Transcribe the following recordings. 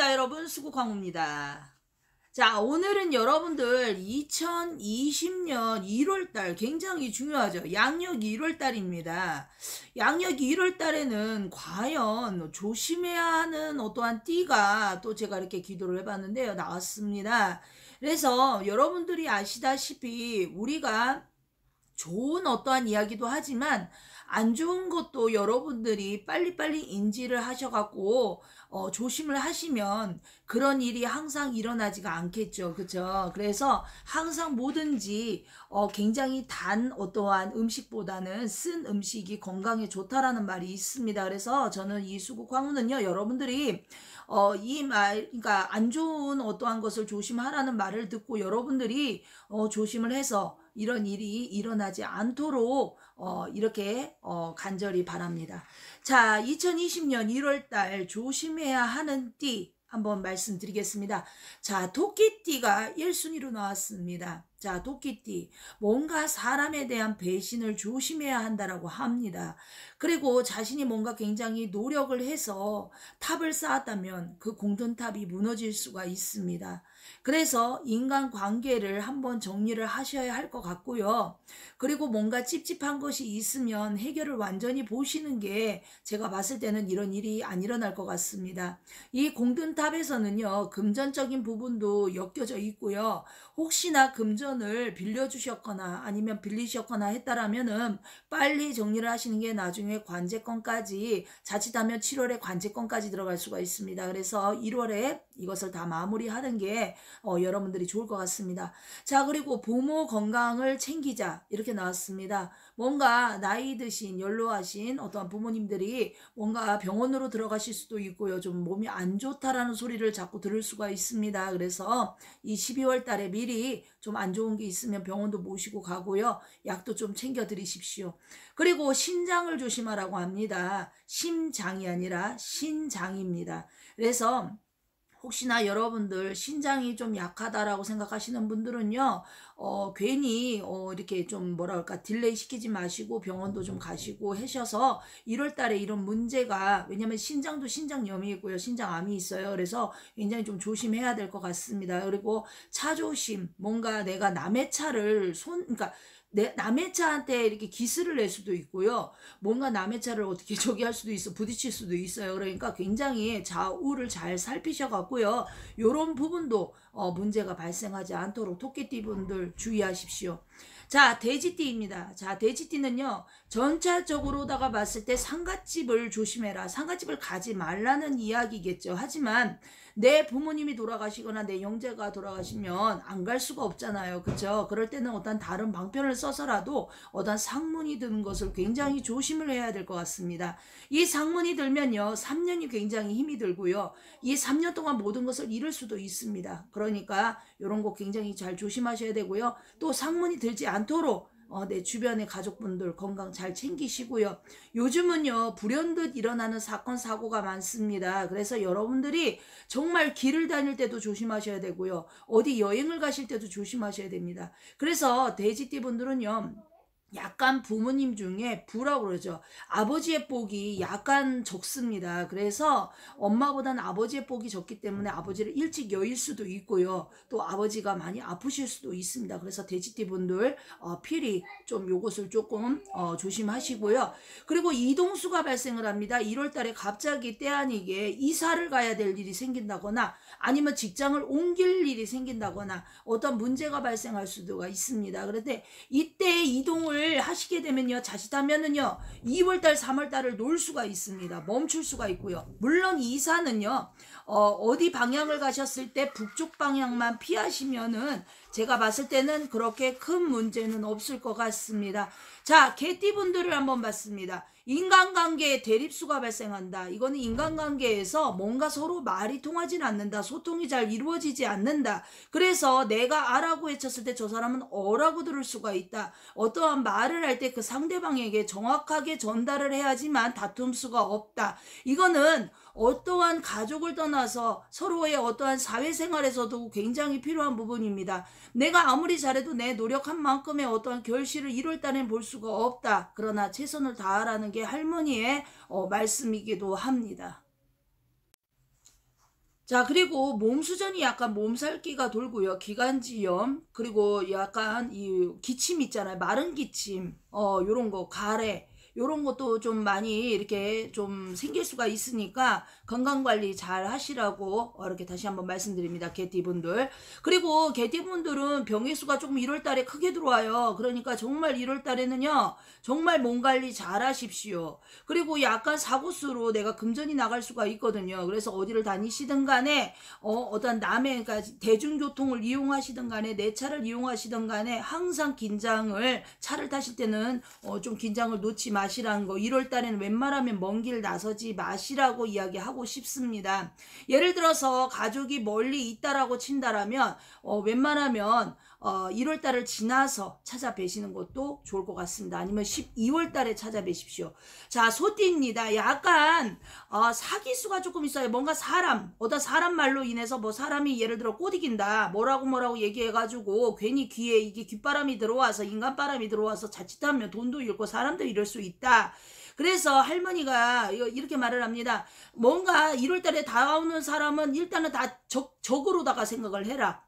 반갑습니다. 여러분, 수국광우입니다. 자, 오늘은 여러분들 2020년 1월달 굉장히 중요하죠. 양력 1월달입니다. 양력 1월달에는 과연 조심해야 하는 어떠한 띠가 또 제가 이렇게 기도를 해봤는데요. 나왔습니다. 그래서 여러분들이 아시다시피 우리가 좋은 어떠한 이야기도 하지만 안 좋은 것도 여러분들이 빨리빨리 인지를 하셔갖고 조심을 하시면 그런 일이 항상 일어나지가 않겠죠. 그쵸? 그래서 항상 뭐든지 굉장히 단 어떠한 음식보다는 쓴 음식이 건강에 좋다라는 말이 있습니다. 그래서 저는 이 수국광우는요, 여러분들이 이 말, 그러니까 안 좋은 어떠한 것을 조심하라는 말을 듣고 여러분들이 조심을 해서 이런 일이 일어나지 않도록 이렇게 간절히 바랍니다. 자, 2020년 1월달 조심해야 하는 띠 한번 말씀드리겠습니다. 자, 토끼띠가 1순위로 나왔습니다. 자, 토끼띠, 뭔가 사람에 대한 배신을 조심해야 한다라고 합니다. 그리고 자신이 뭔가 굉장히 노력을 해서 탑을 쌓았다면 그 공든탑이 무너질 수가 있습니다. 그래서 인간관계를 한번 정리를 하셔야 할 것 같고요. 그리고 뭔가 찝찝한 것이 있으면 해결을 완전히 보시는 게 제가 봤을 때는 이런 일이 안 일어날 것 같습니다. 이 공든탑에서는요, 금전적인 부분도 엮여져 있고요. 혹시나 금전을 빌려주셨거나 아니면 빌리셨거나 했다라면은 빨리 정리를 하시는 게 나중에 관제권까지, 자칫하면 7월에 관제권까지 들어갈 수가 있습니다. 그래서 1월에 이것을 다 마무리하는 게 여러분들이 좋을 것 같습니다. 자, 그리고 부모 건강을 챙기자 이렇게 나왔습니다. 뭔가 나이 드신 연로하신 어떠한 부모님들이 뭔가 병원으로 들어가실 수도 있고요. 좀 몸이 안 좋다라는 소리를 자꾸 들을 수가 있습니다. 그래서 이 12월 달에 미리 좀 안 좋은 게 있으면 병원도 모시고 가고요. 약도 좀 챙겨 드리십시오. 그리고 신장을 조심하라고 합니다. 심장이 아니라 신장입니다. 그래서 혹시나 여러분들 신장이 좀 약하다라고 생각하시는 분들은요, 괜히 이렇게 좀 뭐랄까 딜레이 시키지 마시고 병원도 좀 가시고 하셔서 1월 달에 이런 문제가, 왜냐면 신장도 신장염이 있고요, 신장암이 있어요. 그래서 굉장히 좀 조심해야 될 것 같습니다. 그리고 차 조심, 뭔가 내가 남의 차를 그러니까 남의 차한테 이렇게 기스를 낼 수도 있고요. 뭔가 남의 차를 어떻게 저기 할 수도 있어, 부딪힐 수도 있어요. 그러니까 굉장히 좌우를 잘 살피셔갖고요. 요런 부분도 문제가 발생하지 않도록 토끼띠 분들 주의하십시오. 자, 돼지띠입니다. 자, 돼지띠는요, 전체적으로다가 봤을 때 상갓집을 조심해라, 상갓집을 가지 말라는 이야기겠죠. 하지만 내 부모님이 돌아가시거나 내 형제가 돌아가시면 안 갈 수가 없잖아요. 그렇죠? 그럴 때는 어떤 다른 방편을 써서라도 어떤 상문이 드는 것을 굉장히 조심을 해야 될 것 같습니다. 이 상문이 들면요, 3년이 굉장히 힘이 들고요. 이 3년 동안 모든 것을 잃을 수도 있습니다. 그러니까 이런 거 굉장히 잘 조심하셔야 되고요. 또 상문이 들지 않도록 내 주변의 가족분들 건강 잘 챙기시고요. 요즘은요, 불현듯 일어나는 사건 사고가 많습니다. 그래서 여러분들이 정말 길을 다닐 때도 조심하셔야 되고요. 어디 여행을 가실 때도 조심하셔야 됩니다. 그래서 돼지띠 분들은요, 약간 부모님 중에 부라고 그러죠. 아버지의 복이 약간 적습니다. 그래서 엄마보다는 아버지의 복이 적기 때문에 아버지를 일찍 여일 수도 있고요. 또 아버지가 많이 아프실 수도 있습니다. 그래서 돼지띠 분들 필히 좀 요것을 조금 조심하시고요. 그리고 이동수가 발생을 합니다. 1월 달에 갑자기 때 아니게 이사를 가야 될 일이 생긴다거나 아니면 직장을 옮길 일이 생긴다거나 어떤 문제가 발생할 수도 있습니다. 그런데 이때 이동을 하시게 되면요, 자칫하면은요 2월달 3월달을 놓을 수가 있습니다. 멈출 수가 있고요. 물론 이사는요 어디 방향을 가셨을 때 북쪽 방향만 피하시면은 제가 봤을 때는 그렇게 큰 문제는 없을 것 같습니다. 자, 개띠분들을 한번 봤습니다. 인간관계에 대립수가 발생한다. 이거는 인간관계에서 뭔가 서로 말이 통하지 않는다. 소통이 잘 이루어지지 않는다. 그래서 내가 아라고 외쳤을 때 저 사람은 어라고 들을 수가 있다. 어떠한 말을 할 때 그 상대방에게 정확하게 전달을 해야지만 다툼 수가 없다. 이거는 어떠한 가족을 떠나서 서로의 어떠한 사회생활에서도 굉장히 필요한 부분입니다. 내가 아무리 잘해도 내 노력한 만큼의 어떠한 결실을 1월 달엔 볼 수가 없다. 그러나 최선을 다하라는 게 할머니의 말씀이기도 합니다. 자, 그리고 몸수전이 약간 몸살기가 돌고요. 기관지염, 그리고 약간 이 기침 있잖아요. 마른 기침, 요런 거, 가래, 요런 것도 좀 많이 이렇게 좀 생길 수가 있으니까 건강관리 잘 하시라고 이렇게 다시 한번 말씀드립니다. 개띠분들. 그리고 개띠분들은 병의 수가 조금 1월 달에 크게 들어와요. 그러니까 정말 1월 달에는요, 정말 몸 관리 잘 하십시오. 그리고 약간 사고수로 내가 금전이 나갈 수가 있거든요. 그래서 어디를 다니시든 간에 어떤 남의, 그러니까 대중교통을 이용하시든 간에 내 차를 이용하시든 간에 항상 긴장을, 차를 타실 때는 좀 긴장을 놓지 마시라는 거. 1월 달에는 웬만하면 먼 길 나서지 마시라고 이야기하고 싶습니다. 예를 들어서 가족이 멀리 있다라고 친다라면 웬만하면 1월 달을 지나서 찾아뵈시는 것도 좋을 것 같습니다. 아니면 12월 달에 찾아뵈십시오. 자, 소띠입니다. 약간 사기수가 조금 있어요. 뭔가 어떤 사람 말로 인해서 뭐 사람이 예를 들어 꼬드긴다, 뭐라고 얘기해가지고 괜히 귀에 이게 귓바람이 들어와서, 인간바람이 들어와서 자칫하면 돈도 잃고 사람도 잃을 수 있다. 그래서 할머니가 이렇게 말을 합니다. 뭔가 1월 달에 다가오는 사람은 일단은 다 적으로다가 생각을 해라.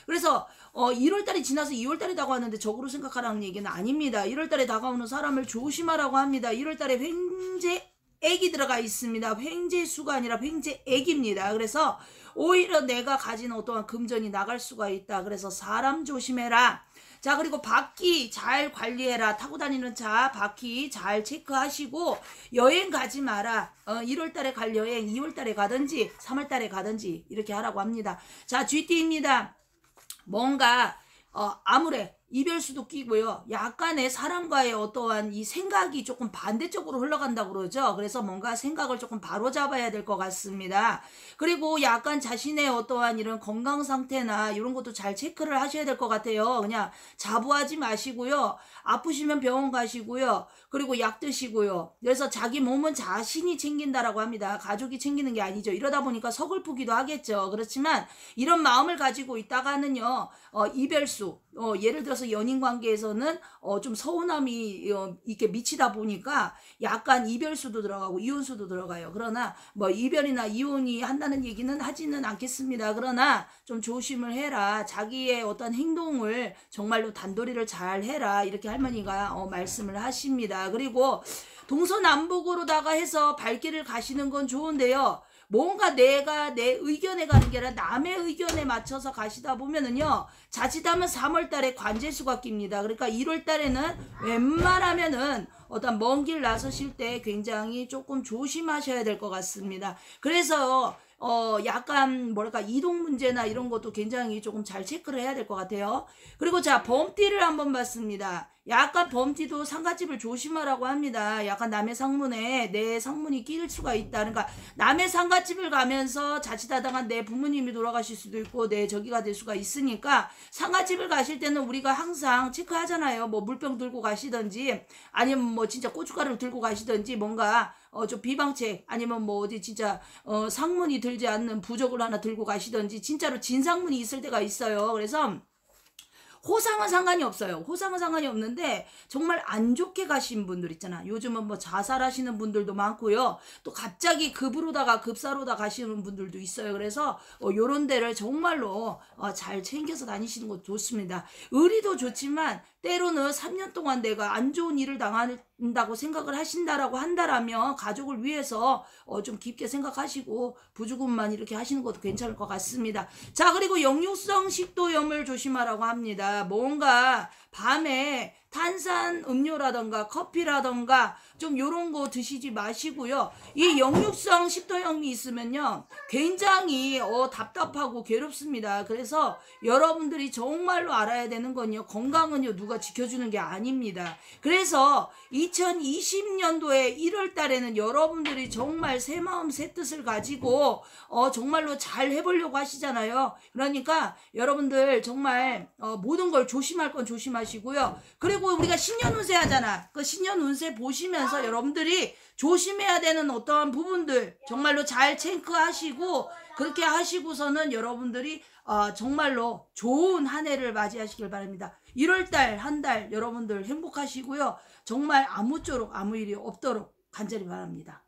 그래서 1월 달이 지나서 2월 달이 다가왔는데 적으로 생각하라는 얘기는 아닙니다. 1월 달에 다가오는 사람을 조심하라고 합니다. 1월 달에 횡재액이 들어가 있습니다. 횡재수가 아니라 횡재액입니다. 그래서 오히려 내가 가진 어떠한 금전이 나갈 수가 있다. 그래서 사람 조심해라. 자, 그리고 바퀴 잘 관리해라. 타고 다니는 차 바퀴 잘 체크하시고 여행 가지 마라. 1월 달에 갈 여행 2월 달에 가든지 3월 달에 가든지 이렇게 하라고 합니다. 자, GT입니다. 뭔가 아무래 이별수도 끼고요. 약간의 사람과의 어떠한 이 생각이 조금 반대쪽으로 흘러간다고 그러죠. 그래서 뭔가 생각을 조금 바로잡아야 될 것 같습니다. 그리고 약간 자신의 어떠한 이런 건강 상태나 이런 것도 잘 체크를 하셔야 될 것 같아요. 그냥 자부하지 마시고요. 아프시면 병원 가시고요. 그리고 약 드시고요. 그래서 자기 몸은 자신이 챙긴다라고 합니다. 가족이 챙기는 게 아니죠. 이러다 보니까 서글프기도 하겠죠. 그렇지만 이런 마음을 가지고 있다가는요, 이별수, 예를 들어서 연인 관계에서는 좀 서운함이 이렇게 미치다 보니까 약간 이별수도 들어가고 이혼수도 들어가요. 그러나 뭐 이별이나 이혼이 한다는 얘기는 하지는 않겠습니다. 그러나 좀 조심을 해라. 자기의 어떤 행동을 정말로 단도리를 잘 해라. 이렇게 할머니가 말씀을 하십니다. 그리고 동서남북으로다가 해서 발길을 가시는 건 좋은데요. 뭔가 내가 내 의견에 가는 게 아니라 남의 의견에 맞춰서 가시다 보면은요, 자칫하면 3월 달에 관제수가 낍니다. 그러니까 1월 달에는 웬만하면은 어떤 먼 길 나서실 때 굉장히 조금 조심하셔야 될 것 같습니다. 그래서 약간 뭐랄까 이동 문제나 이런 것도 굉장히 조금 잘 체크를 해야 될 것 같아요. 그리고 자, 범띠를 한번 봤습니다. 약간 범띠도 상갓집을 조심하라고 합니다. 약간 남의 상문에 내 상문이 끼일 수가 있다. 그러니까 남의 상갓집을 가면서 자칫하다가 내 부모님이 돌아가실 수도 있고 내 저기가 될 수가 있으니까 상갓집을 가실 때는 우리가 항상 체크하잖아요. 뭐 물병 들고 가시든지 아니면 뭐 진짜 고춧가루를 들고 가시든지 뭔가 좀 비방책 아니면 뭐 어디 진짜 상문이 들지 않는 부적을 하나 들고 가시든지 진짜로 진상문이 있을 때가 있어요. 그래서 호상은 상관이 없어요. 호상은 상관이 없는데 정말 안 좋게 가신 분들 있잖아. 요즘은 뭐 자살하시는 분들도 많고요. 또 갑자기 급으로다가 급사로다 가시는 분들도 있어요. 그래서 요런 데를 정말로 잘 챙겨서 다니시는 것도 좋습니다. 의리도 좋지만 때로는 3년 동안 내가 안 좋은 일을 당한다고 생각을 하신다라고 한다라면 가족을 위해서 좀 깊게 생각하시고 부주금만 이렇게 하시는 것도 괜찮을 것 같습니다. 자, 그리고 역류성 식도염을 조심하라고 합니다. 뭔가 밤에 탄산 음료라던가 커피라던가 좀 요런 거 드시지 마시고요. 이 역류성 식도염이 있으면요 굉장히 답답하고 괴롭습니다. 그래서 여러분들이 정말로 알아야 되는 건요, 건강은요 누가 지켜주는 게 아닙니다. 그래서 2020년도에 1월 달에는 여러분들이 정말 새 마음 새 뜻을 가지고 정말로 잘 해보려고 하시잖아요. 그러니까 여러분들 정말 모든 걸 조심할 건 조심하시고요. 그리고 우리가 신년 운세 하잖아. 그 신년 운세 보시면서 여러분들이 조심해야 되는 어떠한 부분들 정말로 잘 체크하시고 그렇게 하시고서는 여러분들이 정말로 좋은 한 해를 맞이하시길 바랍니다. 1월달 한 달 여러분들 행복하시고요. 정말 아무쪼록 아무 일이 없도록 간절히 바랍니다.